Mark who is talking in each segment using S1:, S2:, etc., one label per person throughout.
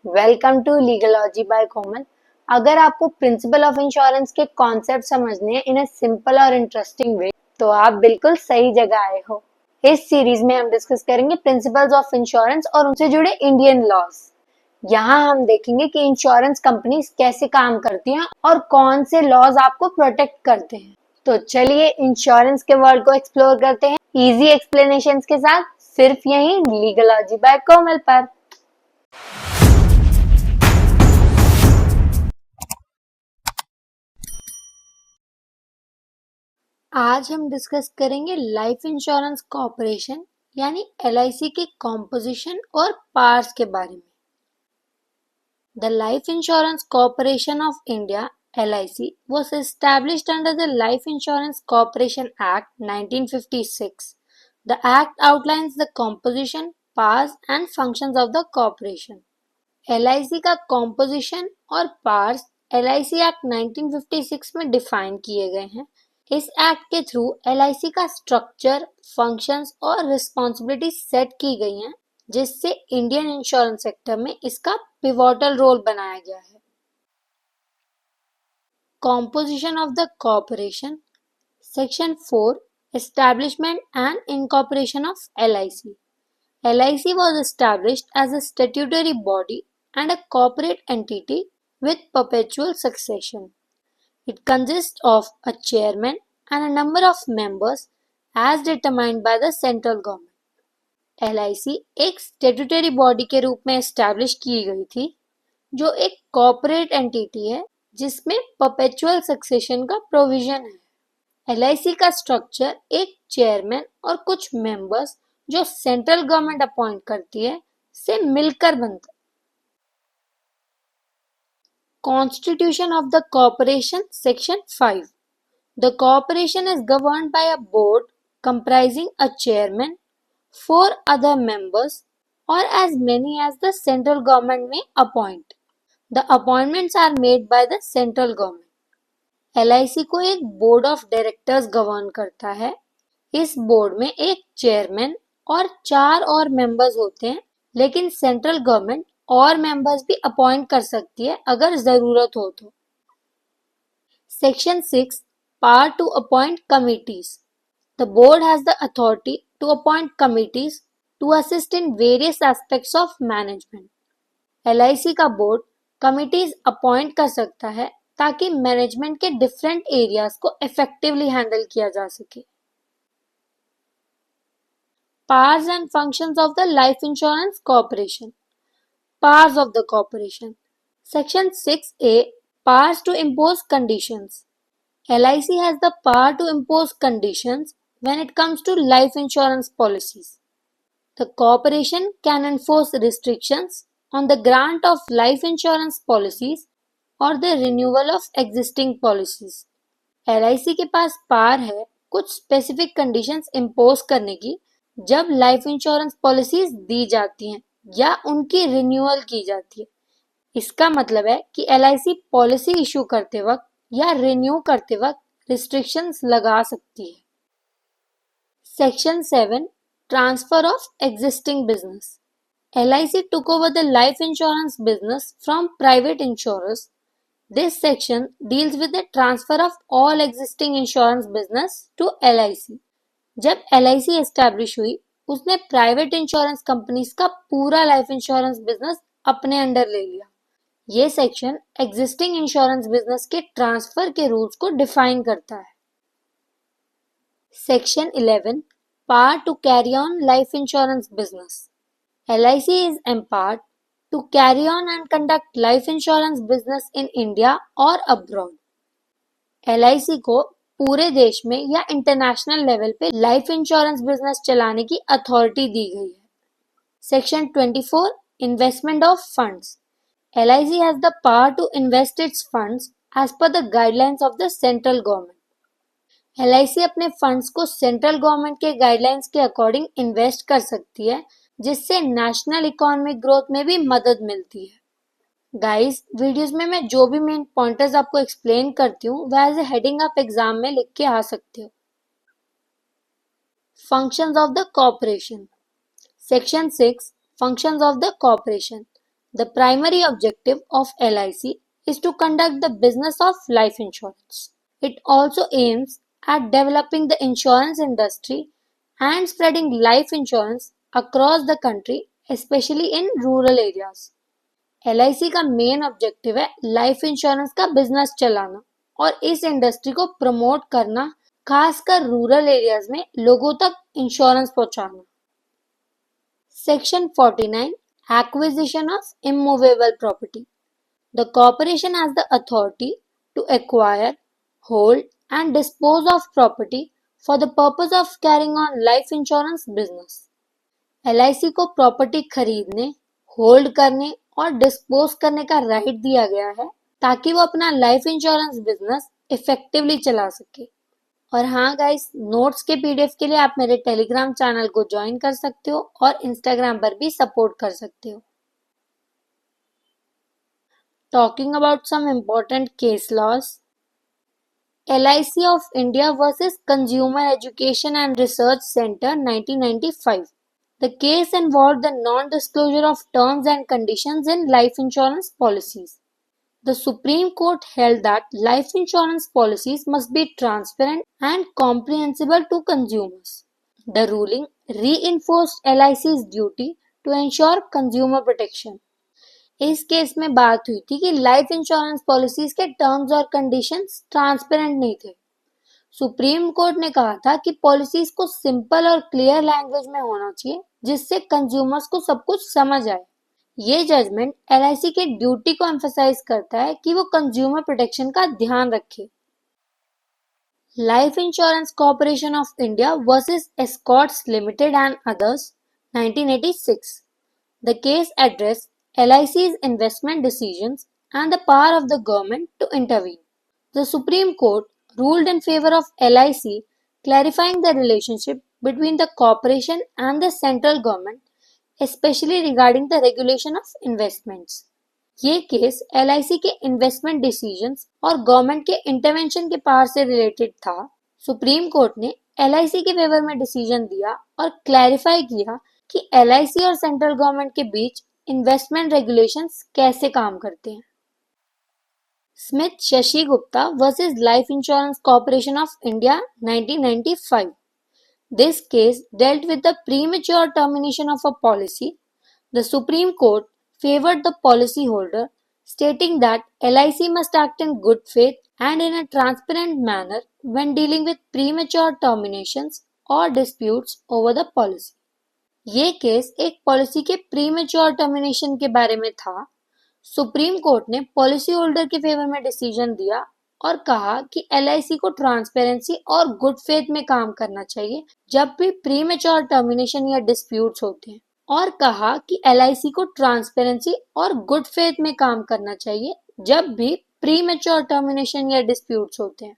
S1: Welcome to लीगलॉजी bye कोमल। अगर आपको principle of insurance के कॉन्सेप्ट समझने हैं इन ए सिंपल और इंटरेस्टिंग वे तो आप बिल्कुल सही जगह आए हो। इस सीरीज में हम डिस्कस करेंगे प्रिंसिपल्स ऑफ इंश्योरेंस और उनसे जुड़े इंडियन लॉज। यहाँ हम देखेंगे कि इंश्योरेंस कंपनीज कैसे काम करती हैं और कौन से लॉज आपको प्रोटेक्ट करते हैं। तो चलिए इंश्योरेंस के वर्ल्ड को एक्सप्लोर करते हैं इजी एक्सप्लेनेशंस के साथ, सिर्फ यहीं लीगलॉजी बाय कोमल पर। आज हम डिस्कस करेंगे लाइफ इंश्योरेंस कॉर्पोरेशन यानी एलआईसी के कॉम्पोजिशन और पार्ट्स के बारे में। The life insurance corporation of India LIC was established under the Life Insurance Corporation Act 1956. The act outlines the composition, powers and functions of the corporation. LIC का composition और parts LIC act 1956 में define किए गए हैं। इस act के through LIC का structure, functions और रिस्पॉन्सिबिलिटी सेट की गई हैं, जिससे इंडियन इंश्योरेंस सेक्टर में इसका पिवोटल रोल बनाया गया है। Composition of the corporation. Section 4 establishment and incorporation of LIC. LIC was established as a statutory body and a corporate entity with perpetual succession. It consists of a chairman and a number of members as determined by the central government. LIC एक statutory body के रूप में establish की गई थी, जो एक corporate entity है जिसमें परपेचुअल सक्सेशन का प्रोविजन है। LIC का स्ट्रक्चर एक चेयरमैन और कुछ मेंबर्स जो सेंट्रल गवर्नमेंट अपॉइंट करती है से मिलकर बनता है। Constitution of the Corporation, Section 5. The corporation is governed by a board comprising a chairman, 4 other members, or as many as the central government may appoint. The appointments are made by the central government. LIC को एक board of directors govern करता है। इस board में एक chairman और 4 और members होते हैं, लेकिन सेंट्रल गवर्नमेंट और मेंबर्स भी अपॉइंट कर सकती है अगर जरूरत हो तो। Section 6 Power to appoint committees. The board has the authority to appoint committees to assist in various aspects of management. LIC का बोर्ड कमिटीज अपॉइंट कर सकता है ताकि मैनेजमेंट के डिफरेंट एरियाज को इफेक्टिवली हैंडल किया जा सके। Powers and functions of the Life Insurance Corporation. Powers of the Corporation. Section 6A Powers to impose conditions. LIC has the power to impose conditions when it comes to life insurance policies. The corporation can enforce restrictions on the grant of life insurance policies or the renewal of existing policies. LIC के पास power है कुछ specific conditions impose करने की जब life insurance policies दी जाती हैं या उनकी रिन्यूअल की जाती है। इसका मतलब है कि LIC पॉलिसी इशू करते वक्त या रिन्यू करते वक्त रिस्ट्रिक्शंस लगा सकती है। Section 7 transfer of existing business. LIC took over the life insurance business from private insurers. This section deals with the transfer of all existing insurance business to LIC. जब LIC establish हुई, उसने private insurance companies का पूरा life insurance business अपने under ले लिया। ये section existing insurance business के ट्रांसफर के रूल्स को डिफाइन करता है। Section 11 power to carry on life insurance business. LIC is empowered to carry on and conduct life insurance business in India or abroad. LIC को पूरे देश में या इंटरनेशनल लेवल पे लाइफ इंश्योरेंस बिजनेस चलाने की अथॉरिटी दी गई है। Section 24 investment of funds. LIC has the power to invest its funds as per the guidelines of the central government. LIC अपने फंड्स को सेंट्रल गवर्नमेंट के गाइडलाइंस के according invest कर सकती है, जिससे नेशनल इकोनॉमिक ग्रोथ में भी मदद मिलती है। गाइस, वीडियोस में मैं जो भी मेन पॉइंटर्स आपको एक्सप्लेन करती हूँ वह एज ए हेडिंग आप एग्जाम में लिख के आ सकते हो। Functions of the corporation. Section 6 functions of the corporation. The primary objective of LIC is to conduct the business of life insurance. It also aims at developing the insurance industry and spreading life insurance across the country, especially in rural areas. LIC का main objective है life insurance का business चलाना और इस industry को promote करना, खासकर rural areas में लोगों तक इंश्योरेंस पहुंचाना। Section 49 Acquisition of Immovable Property. The corporation has the authority to acquire, hold, and dispose of property for the purpose of carrying on life insurance business. LIC को property खरीदने, hold करने और dispose करने का right दिया गया है ताकि वो अपना लाइफ इंश्योरेंस बिजनेस इफेक्टिवली चला सके। और हाँ गाइस, नोट्स के पीडीएफ के लिए आप मेरे टेलीग्राम चैनल को ज्वाइन कर सकते हो और इंस्टाग्राम पर भी सपोर्ट कर सकते हो। Talking about some important case laws. LIC of India versus Consumer Education and Research Center 1995. The case involved the non-disclosure of terms and conditions in life insurance policies. The Supreme Court held that life insurance policies must be transparent and comprehensible to consumers. The ruling reinforced LIC's duty to ensure consumer protection. इस case में बात हुई थी कि life insurance policies के terms और conditions transparent नहीं थे। सुप्रीम कोर्ट ने कहा था कि पॉलिसीज को सिंपल और क्लियर लैंग्वेज में होना चाहिए जिससे कंज्यूमर्स को सब कुछ समझ आए। ये जजमेंट LIC के ड्यूटी को एम्फसाइज करता है कि वो कंज्यूमर प्रोटेक्शन का ध्यान रखे। Life insurance corporation of India versus Escorts limited and others 1986. The case addressed LIC's investment decisions and the power of the government to intervene. The Supreme Court ruled in favor of LIC, clarifying the relationship between the corporation and the central government, especially regarding the regulation of investments. ये case LIC के investment decisions और government के intervention के power से related था। Supreme court ने LIC के favour में डिसीजन दिया और क्लैरिफाई किया कि LIC और सेंट्रल गवर्नमेंट के बीच इन्वेस्टमेंट रेगुलेशंस कैसे काम करते हैं। Smith Shashi Gupta versus life insurance corporation of India 1995. This case dealt with the premature termination of a policy. The Supreme Court favored the policyholder, stating that LIC must act in good faith and in a transparent manner when dealing with premature terminations or disputes over the policy. ये case एक policy के premature termination के बारे में था। Supreme court ने policy holder के favour में डिसीजन दिया और कहा कि LIC को ट्रांसपेरेंसी और गुड फेथ में काम करना चाहिए जब भी प्रीमेच्योर टर्मिनेशन या डिस्प्यूट्स होते हैं, और कहा कि LIC को ट्रांसपेरेंसी और गुड फेथ में काम करना चाहिए जब भी प्रीमेच्योर टर्मिनेशन या डिस्प्यूट्स होते हैं।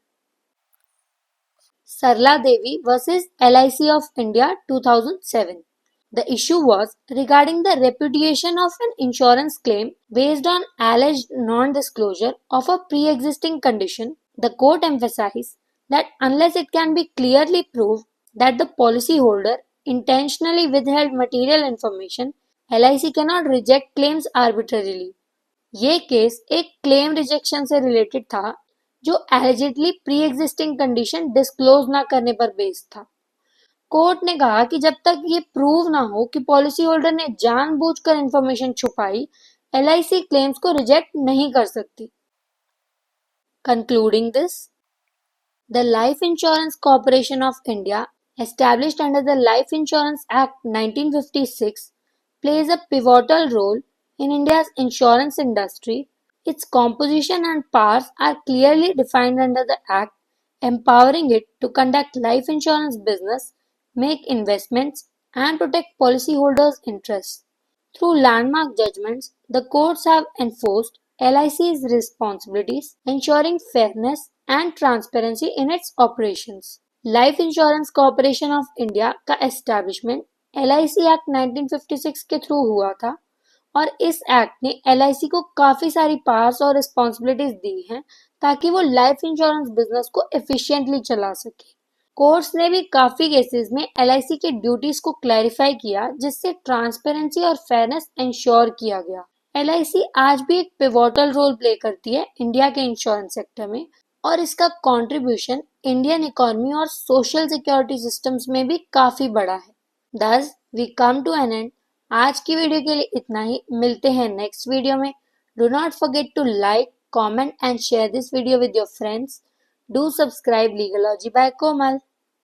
S1: सरला देवी versus LIC of India 2007. The issue was regarding the repudiation of an insurance claim based on alleged non-disclosure of a pre-existing condition. The court emphasized that unless it can be clearly proved that the policyholder intentionally withheld material information, LIC cannot reject claims arbitrarily. ये case एक claim rejection से related था जो allegedly pre-existing condition disclose ना करने पर based था। Court ने कहा कि जब तक ये प्रूव ना हो कि पॉलिसी होल्डर ने जानबूझकर इंफॉर्मेशन छुपाई, LIC क्लेम्स को रिजेक्ट नहीं कर सकती। Concluding this, the Life Insurance Corporation of India, established under the Life Insurance Act 1956, plays a pivotal role in India's insurance industry. Its composition and powers are clearly defined under the Act, empowering it to conduct life insurance business, make investments, and protect policyholders' interests. Through landmark judgments, the courts have enforced LIC's responsibilities, ensuring fairness and transparency in its operations. Life Insurance Corporation of India का establishment LIC act 1956 के through हुआ था और इस act ने LIC को काफी सारी पावर्स और रिस्पॉन्सिबिलिटीज दी हैं ताकि वो लाइफ इंश्योरेंस बिजनेस को एफिशिएंटली चला सके। कोर्ट्स ने भी काफी केसेस में LIC के ड्यूटीज को क्लैरिफाई किया जिससे ट्रांसपेरेंसी और फेयरनेस इंश्योर किया गया। LIC आज भी एक पिवोटल रोल प्ले करती है इंडिया के इंश्योरेंस सेक्टर में और इसका कंट्रीब्यूशन इंडियन इकोनॉमी और सोशल सिक्योरिटी सिस्टम्स में भी काफी बड़ा है। Thus, we come to an end. आज की वीडियो के लिए इतना ही। मिलते हैं नेक्स्ट वीडियो में। Do not forget to like, comment and share this video with your friends. Do subscribe Legalogy by Komal.